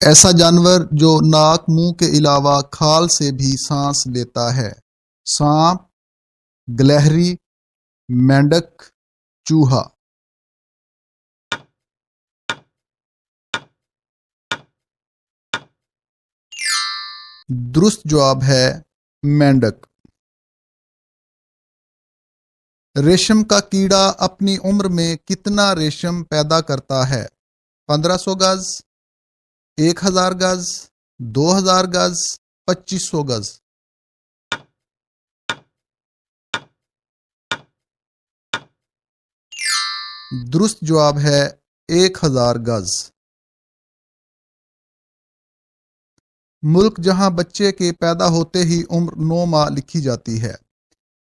ایسا جانور جو ناک منہ کے علاوہ کھال سے بھی سانس لیتا ہے۔ سانپ، گلہری، مینڈک، چوہا۔ درست جواب ہے مینڈک۔ ریشم کا کیڑا اپنی عمر میں کتنا ریشم پیدا کرتا ہے؟ 1500 گز، 1000 گز، 2000 گز، 2500 گز۔ درست جواب ہے 1000 گز۔ ملک جہاں بچے کے پیدا ہوتے ہی عمر 9 ماہ لکھی جاتی ہے۔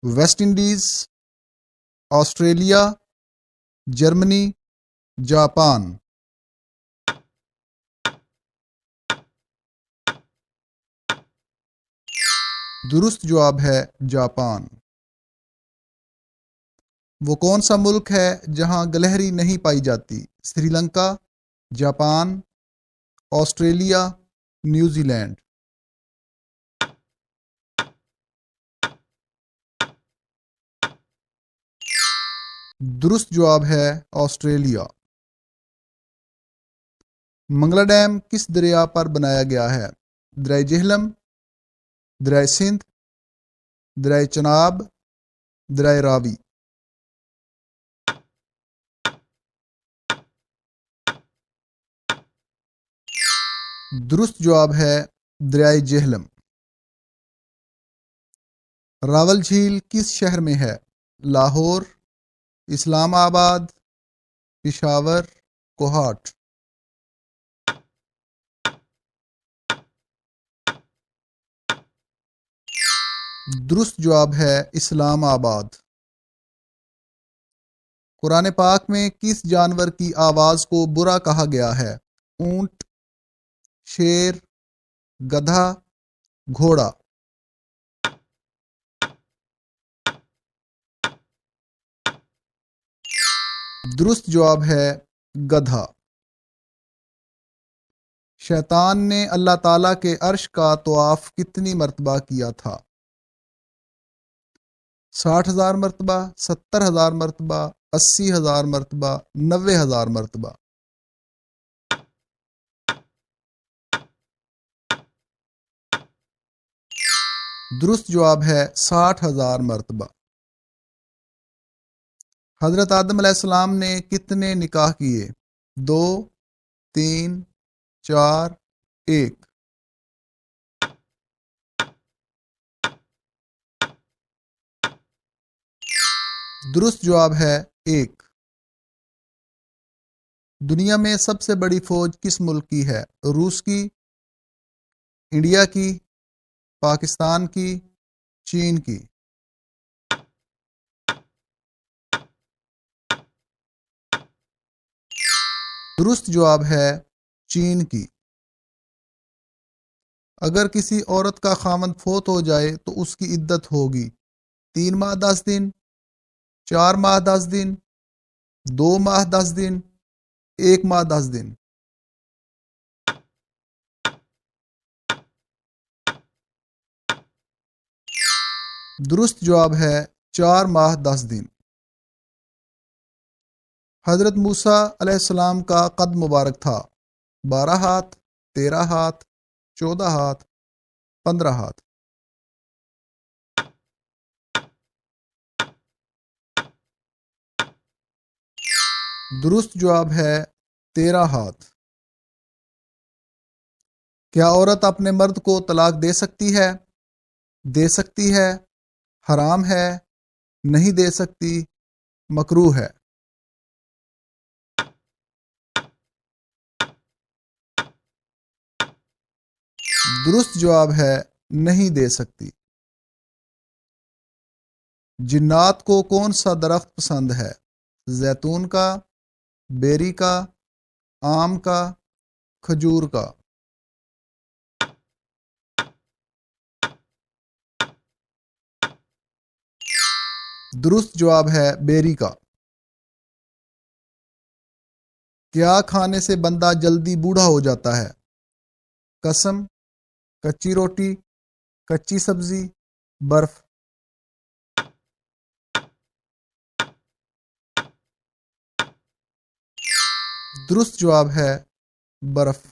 West Indies, Australia, Germany, Japan. درست جواب ہے جاپان۔ وہ کون سا ملک ہے جہاں گلہری نہیں پائی جاتی؟ Sri Lanka, Japan, Australia, New لینڈ۔ درست جواب ہے آسٹریلیا۔ منگلا ڈیم کس دریا پر بنایا گیا ہے؟ دریائے جہلم، دریائے سندھ، دریائے چناب، دریائے راوی۔ درست جواب ہے دریائے جہلم۔ راول جھیل کس شہر میں ہے؟ لاہور، اسلام آباد، پشاور، کوہاٹ۔ درست جواب ہے اسلام آباد۔ قرآن پاک میں کس جانور کی آواز کو برا کہا گیا ہے؟ اونٹ، شیر، گدھا، گھوڑا۔ درست جواب ہے گدھا۔ شیطان نے اللہ تعالیٰ کے عرش کا طواف کتنی مرتبہ کیا تھا؟ 60,000 مرتبہ، 70,000 مرتبہ، 80,000 مرتبہ، 90,000 مرتبہ۔ درست جواب ہے 60,000 مرتبہ۔ حضرت آدم علیہ السلام نے کتنے نکاح کیے؟ 2، 3، 4، 1۔ درست جواب ہے 1۔ دنیا میں سب سے بڑی فوج کس ملک کی ہے؟ روس کی، انڈیا کی، پاکستان کی، چین کی۔ درست جواب ہے چین کی۔ اگر کسی عورت کا خاوند فوت ہو جائے تو اس کی عدت ہوگی 3 ماہ 10 دن، 4 ماہ 10 دن، 2 ماہ 10 دن، 1 ماہ 10 دن۔ درست جواب ہے 4 ماہ 10 دن۔ حضرت موسیٰ علیہ السلام کا قد مبارک تھا؟ 12 ہاتھ، 13 ہاتھ، 14 ہاتھ، 15 ہاتھ۔ درست جواب ہے 13 ہاتھ۔ کیا عورت اپنے مرد کو طلاق دے سکتی ہے؟ دے سکتی ہے، حرام ہے، نہیں دے سکتی، مکروہ ہے۔ درست جواب ہے نہیں دے سکتی۔ جنات کو کون سا درخت پسند ہے؟ زیتون کا، بیری کا، آم کا، کھجور کا۔ درست جواب ہے بیری کا۔ کیا کھانے سے بندہ جلدی بوڑھا ہو جاتا ہے؟ قسم، کچی روٹی، کچی سبزی، برف۔ درست جواب ہے برف۔